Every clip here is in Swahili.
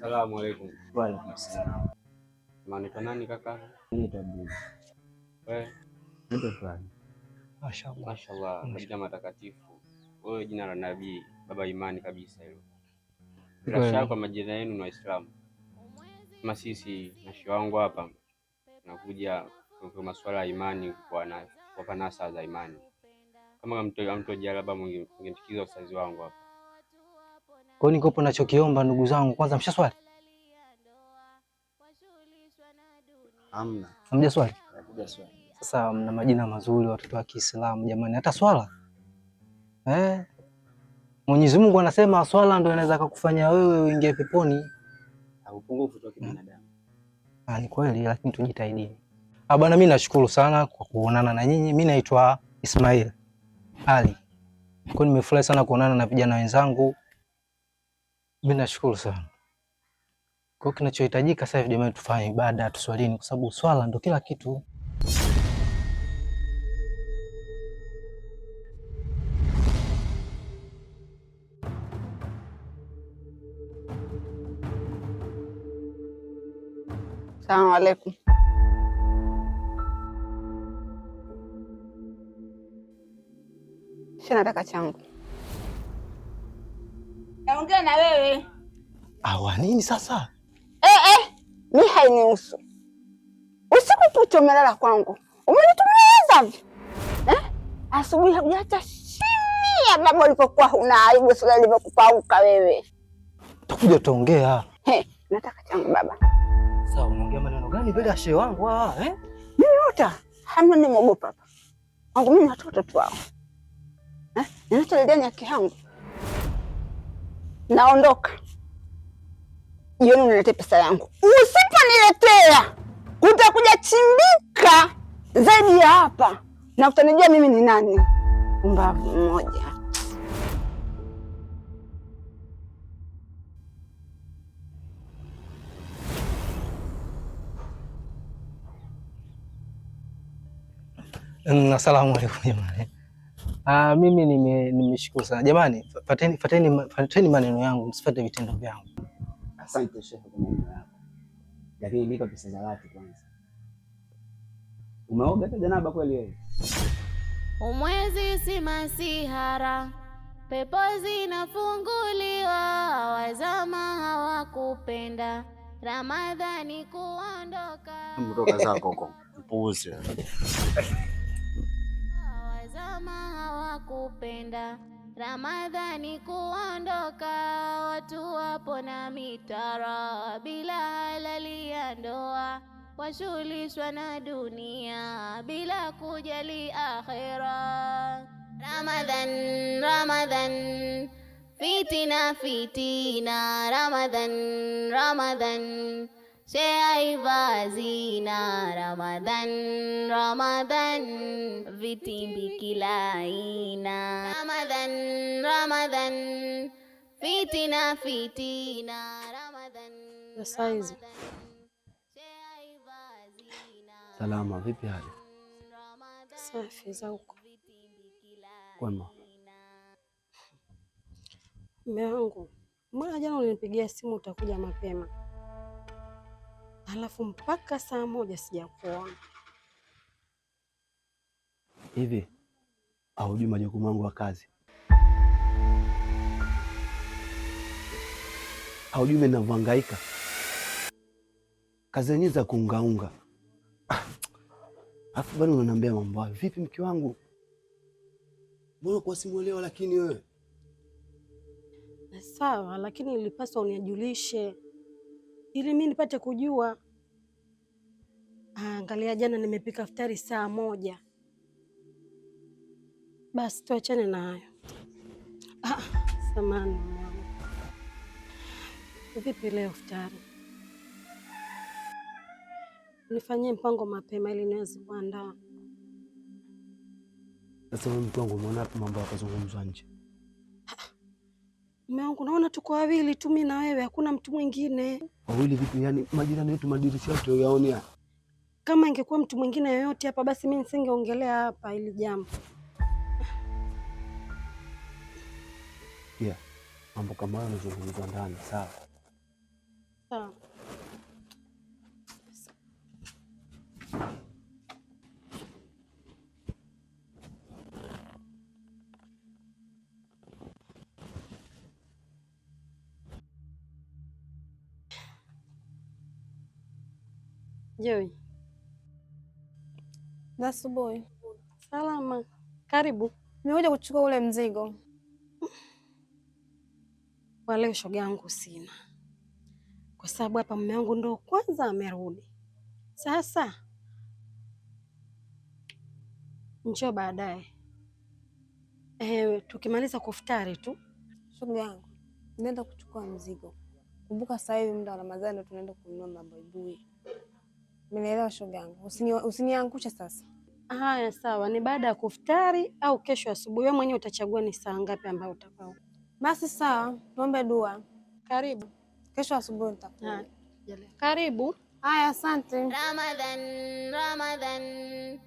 Asalamu alaykum. Wa alaykum salaam. Unaitwa nani kaka? Naitwa Abdul. Wewe? Naitwa Fulani. Mashaallah. Mashaallah, majina matakatifu. Wewe jina la nabii, baba imani kabisa hilo. Bila shaka majina yenu ni Waislamu. Kama sisi na shehe wangu hapa nakuja kwa masuala ya imani kwa nasa za imani. Kama mtu labda mngenifikiza usazi wangu hapa. Kwa hiyo nikopo nachokiomba ndugu zangu, kwanza mshaswali? Hamna. Hamjaswali? Hamjaswali. Sasa mna majina mazuri watoto wa Kiislamu jamani, hata swala. Mwenyezi Mungu anasema swala ndio inaweza kukufanya wewe uingie peponi. Upungufu tu wa kibinadamu. Ni kweli, lakini tujitahidi. Bwana, mimi nashukuru sana kwa kuonana na nyinyi. Mimi naitwa Ismail Ali. Kwa nimefurahi sana kuonana na vijana wenzangu. Mimi nashukuru sana. Kwa kinachohitajika sasa hivi jamani, tufanye ibada, tuswalini kwa sababu swala ndio kila kitu. Asalamu alaykum. Sina taka changu. Naongea na wewe. Nini sasa? Mimi hainihusu. Usiku kucha umelala kwangu. Umenitumia hivi. Asubuhi hujaacha shimia baba ulipokuwa huna aibu sura ilipokupauka wewe. Tutakuja tuongea. Nataka changu baba. Sawa, unaongea maneno gani mbele ya shehe wangu Mimi yote hamna nimogopa hapa. Wangu mimi watoto tu wao. Ninacholea nyaki yangu. Naondoka. Jioni uniletee pesa yangu. Usiponiletea utakuja chimbika zaidi ya hapa na utanijua mimi ni nani. Mbavu mmoja. Asalamu alaykum jamani. Mimi nimeshukuru sana. Jamani, fateni maneno yangu, msifuate vitendo vyangu. Asante shehe kwa maneno yako. Lakini niko pesa za watu kwanza. Umeoga hata janaba kweli wewe? Umwezi si masihara, pepo zinafunguliwa, wazama hawakupenda, Ramadhani kuondoka. Mtoka zako huko. Mpuuzi. Wazama hawakupenda, Ramadhani kuondoka, watu wapo na mitara bila halali ya ndoa, washughulishwa na dunia bila kujali akhera. Ramadhan, Ramadhan, fitina fitina, Ramadhan, Ramadhan, shea zina, Ramadhan, Ramadhan, vitimbi kila aina, Ramadhan, Ramadhan, fitina fitina, Ramadhan. Saizi Salama, vipi hali? safi za huko. Kwema. Mume wangu, mbona jana ulinipigia simu utakuja mapema, alafu mpaka saa 1 sijakuona? Hivi haujui majukumu yangu ya kazi? Haujui mimi ninavyohangaika? Kazi yenyewe za kuungaunga. Alafu bado unaniambia mambo hayo. Vipi mke wangu? Mbona kwa simuelewa lakini wewe? Sawa, lakini ilipaswa unijulishe ili mimi nipate kujua. Angalia, jana nimepika iftari saa 1. Basi tuachane na hayo. Samahani mwanangu. Vipi leo iftari? Nifanyie mpango mapema ili niweze kuandaa. Sasa wewe mtu wangu, unaona hapo mambo yakazungumzwa nje? Mume wangu, naona tuko wawili tu, mimi na wewe, hakuna mtu mwingine. Wawili vipi? Yani majirani wetu madirisha yote yaonea. Kama ingekuwa mtu mwingine yoyote hapa basi mimi nisingeongelea hapa ili jambo. Mambo kama hayo yanazungumzwa ndani, sawa? Sawa. Joy. Asubuhi. Salama. Karibu. Nimekuja kuchukua ule mzigo. Kwa leo shoga yangu sina, kwa sababu hapa mume wangu ndo kwanza amerudi. Sasa njoo baadaye, tukimaliza kufutari tu. Shoga yangu, nenda kuchukua mzigo. Kumbuka sasa hivi muda wa Ramadhani ndo tunaenda kununua mabuibui. Umenielewa shoga yangu? Usiniangushe sasa. Haya sawa, ni baada ya kufutari au kesho asubuhi? Wewe mwenyewe utachagua ni saa ngapi ambayo utakao. Basi sawa, tuombe dua. Karibu. Kesho asubuhi nitakuja. Haya. Karibu. Haya, asante. Ramadhan, Ramadhan,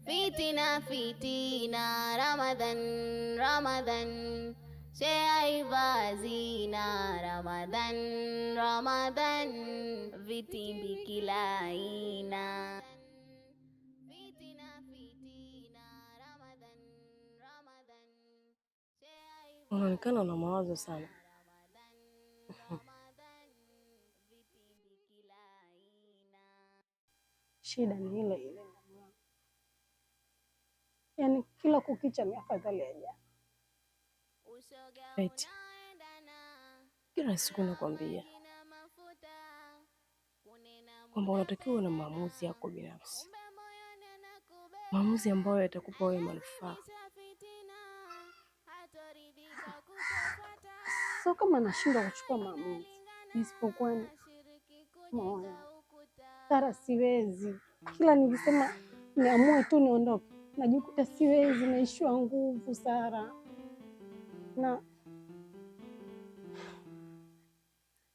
fitina, fitina, Ramadhan, Ramadhan, sheaivazina, Ramadhan, Ramadhan, vitimbi kila aina. Unaonekana una mawazo sana. Shida ni ile ile, yaani kila kukicha ni afadhali ya jana. Eti kila siku nakwambia kwamba unatakiwa uwe na maamuzi yako binafsi, maamuzi ambayo yatakupa wewe manufaa. So kama nashindwa kuchukua maamuzi, isipokuwa ni moyo Sara, siwezi. Kila nikisema niamue tu niondoke, najikuta siwezi, naishiwa nguvu Sara. Na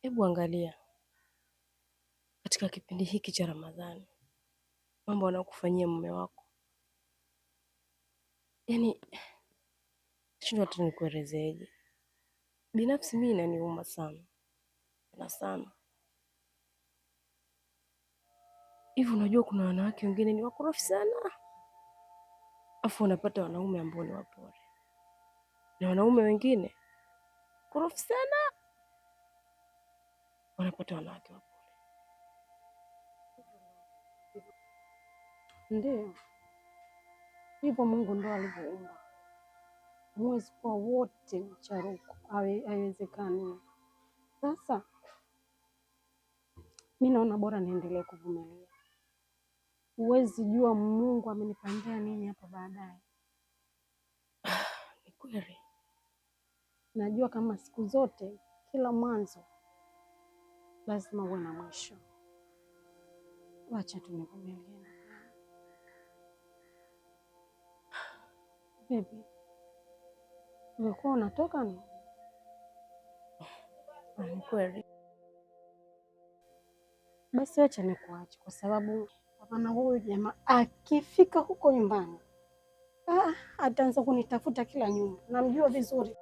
hebu angalia katika kipindi hiki cha Ramadhani mambo anakufanyia mume wako, yaani shindwa hata nikuelezeje. Binafsi mimi inaniuma sana na sana. Hivi unajua kuna wanawake wengine ni wakorofi sana, afu unapata wanaume ambao ni wapole, na wanaume wengine korofi sana wanapata wanawake wapole. ndio hivyo Mungu ndo alivyoumba, huwezi kuwa wote mcharuko, haiwezekani. Sasa mi naona bora niendelee kuvumilia. Huwezi jua Mungu amenipangia nini hapa baadaye. Ni kweli. Najua kama siku zote kila mwanzo lazima uwe na mwisho. Wacha tu nivumilie. Baby, ulikuwa unatoka ni? Ni kweli. Basi wacha nikuache, kwa sababu hapana, huyu jamaa akifika huko nyumbani ataanza kunitafuta kila nyumba. Namjua vizuri.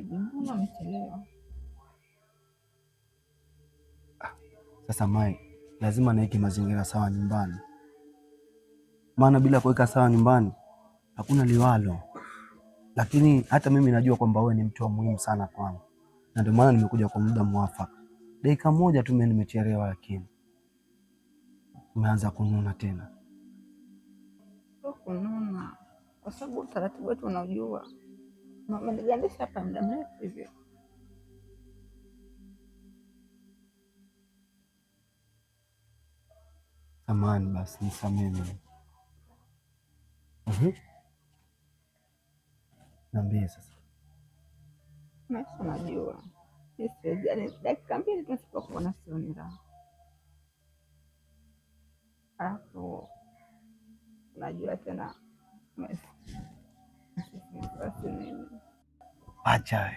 Mbona umechelewa? Sasa Mai, lazima niweke mazingira sawa nyumbani, maana bila kuweka sawa nyumbani hakuna liwalo. Lakini hata mimi najua kwamba wewe ni mtu wa muhimu sana kwangu, na ndio maana nimekuja kwa muda mwafaka. Dakika moja tu mimi nimechelewa, lakini umeanza kununa tena. Sio kununa, kwa sababu utaratibu wetu unaujua. Umenigandisha hapa muda mrefu hivyo. Samahani, basi nisamehe mimi. Niambie sasa. Maisha unajua. Yaani dakika mbili tusipokuona sioni raha. Alafu unajua tena acha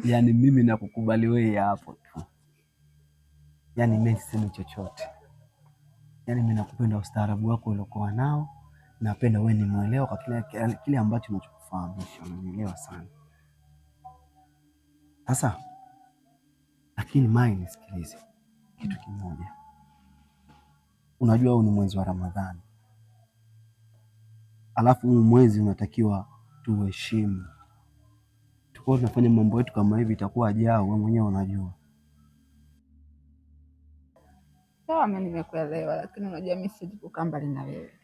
yaani mimi nakukubali wewe hapo tu. Yaani mimi sisemi chochote. Yaani mimi nakupenda ustaarabu wako uliokuwa nao. Napenda wewe ni mwelewa kwa kile ambacho unachokufahamisha. Unanielewa sana. Sasa lakini Mai, nisikilize kitu kimoja. Unajua huu ni mwezi wa Ramadhani. Alafu huu mwezi unatakiwa tuheshimu. Tukao tunafanya mambo yetu kama hivi itakuwa jao, wewe mwenyewe unajua. Sawa, mimi nimekuelewa, lakini unajua mimi siwezi kukaa mbali na wewe.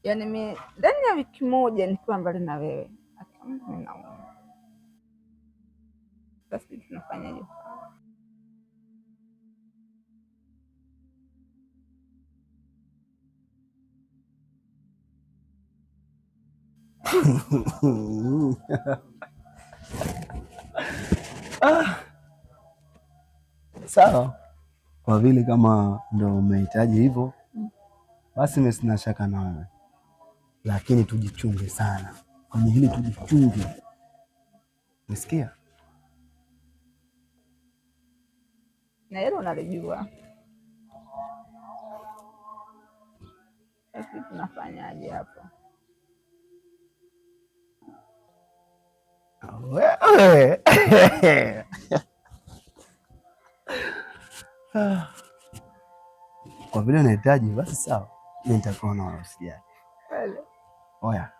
Yaani mimi ndani ya wiki moja nikiwa mbali na wewe, hata mimi naona. Basi tunafanyaje? Sawa, kwa vile kama ndo umehitaji hivyo, basi mimi sina shaka na wewe, lakini tujichunge sana kwenye hili, tujichunge. Umesikia? Na hilo unalijua. Basi tunafanyaje hapo? Wewe kwa vile unahitaji basi sawa, mimi nitakuona, wala usijali. Oya,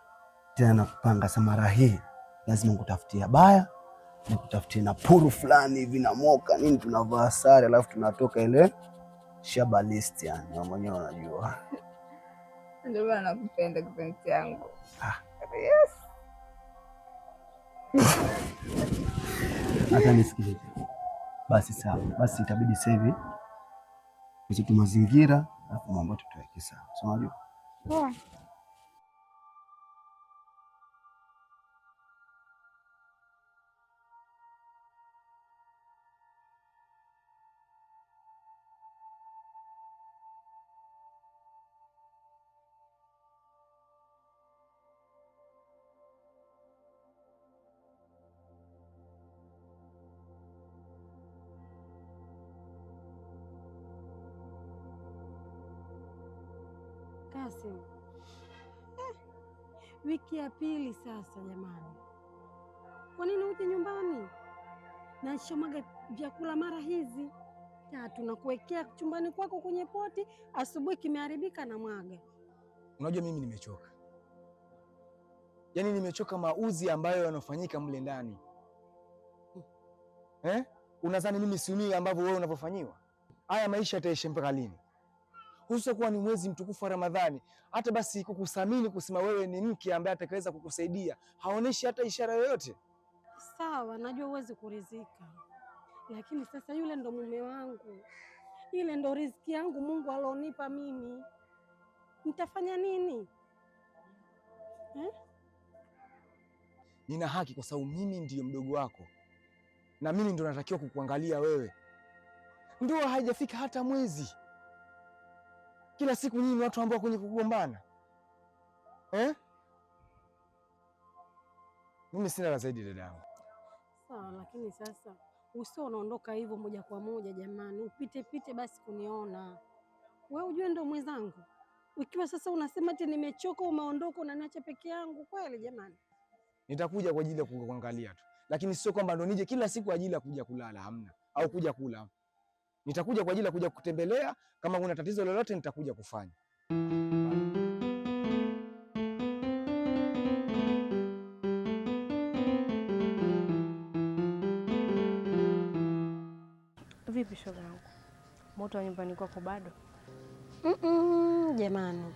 tena nakupanga samara hii lazima nikutafutia baya, nikutafutie na puru fulani hivi na moka nini, tunavaa sare alafu tunatoka ile shabalist, yani wewe mwenyewe unajua. Ndio maana nakupenda kipenzi changu. Yes. Hata nisikilize. Basi sawa. Basi itabidi sasa hivi tusitu mazingira alafu mambo tutaweke sawa. Sawa unajua? Poa. Kasim, wiki ya pili sasa jamani, kwa nini uje nyumbani? Na shomaga vyakula mara hizi tatu na kuwekea chumbani kwako kwenye poti, asubuhi kimeharibika na mwaga. Unajua mimi nimechoka, yaani nimechoka mauzi ambayo yanafanyika mle ndani. Unadhani mimi siumii ambavyo wewe unavyofanyiwa? Haya maisha yataisha mpaka lini? Hususa kuwa ni mwezi mtukufu wa Ramadhani, hata basi kukusamini, kusema wewe ni mke ambaye atakaweza kukusaidia, haoneshi hata ishara yoyote. Sawa, najua huwezi kuridhika, lakini sasa yule ndo mume wangu, ile ndo riziki yangu Mungu alionipa mimi, nitafanya nini? Nina haki kwa sababu mimi ndiyo mdogo wako na mimi ndo natakiwa kukuangalia wewe. Ndoa haijafika hata mwezi, kila siku nyinyi ni watu ambao kwenye kugombana. Mimi sina la zaidi dada yangu. Sawa, lakini sasa usio unaondoka hivyo moja kwa moja jamani, upite pite basi kuniona. Wewe ujue ndo mwenzangu, ukiwa sasa unasema ati nimechoka umeondoka unaniacha peke yangu, kweli jamani? Nitakuja kwa ajili ya kuangalia tu, lakini sio kwamba ndo nije kila siku ajili ya kuja kulala, hamna, au kuja kula. Nitakuja kwa ajili ya kuja kutembelea, kama kuna tatizo lolote nitakuja kufanya. Vipi shoga yangu, moto wa nyumbani kwako bado? Jamani,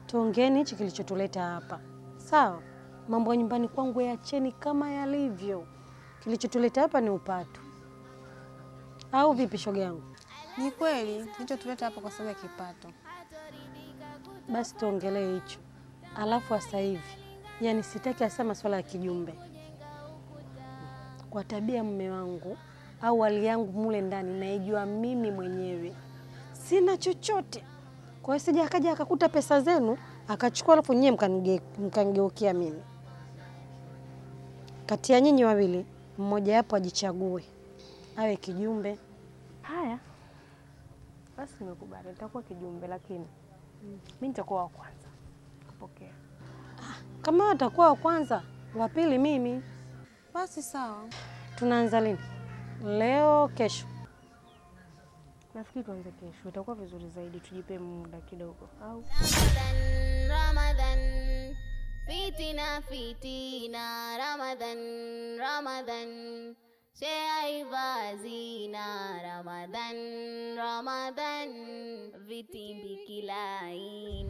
tuongeni hichi kilichotuleta hapa, sawa? Mambo ya nyumbani kwangu yaacheni kama yalivyo. Kilichotuleta hapa ni upatu, au vipi shoga yangu? Ni kweli kilichotuleta hapa kwa sababu ya kipato. Basi tuongelee hicho, alafu sasa hivi, yani sitaki hasa masuala ya kijumbe. Kwa tabia mume wangu au hali yangu mule ndani naijua mimi mwenyewe, sina chochote. Kwa hiyo sija akaja akakuta pesa zenu akachukua, alafu nyewe mkanigeukia mimi. Kati ya nyinyi wawili mmoja hapo ajichague awe kijumbe. Haya, Basi nimekubali, nitakuwa kijumbe, lakini mimi nitakuwa wa kwanza kupokea. Kama atakuwa wa kwanza, wa pili mimi. Basi sawa. Tunaanza lini? Leo, kesho? Nafikiri tuanze kesho, itakuwa vizuri zaidi, tujipe muda kidogo. Au Ramadan, fitina fitina, Ramadan Ramadan, sheaivazina, Ramadan Ramadan, vitimbi kila aina.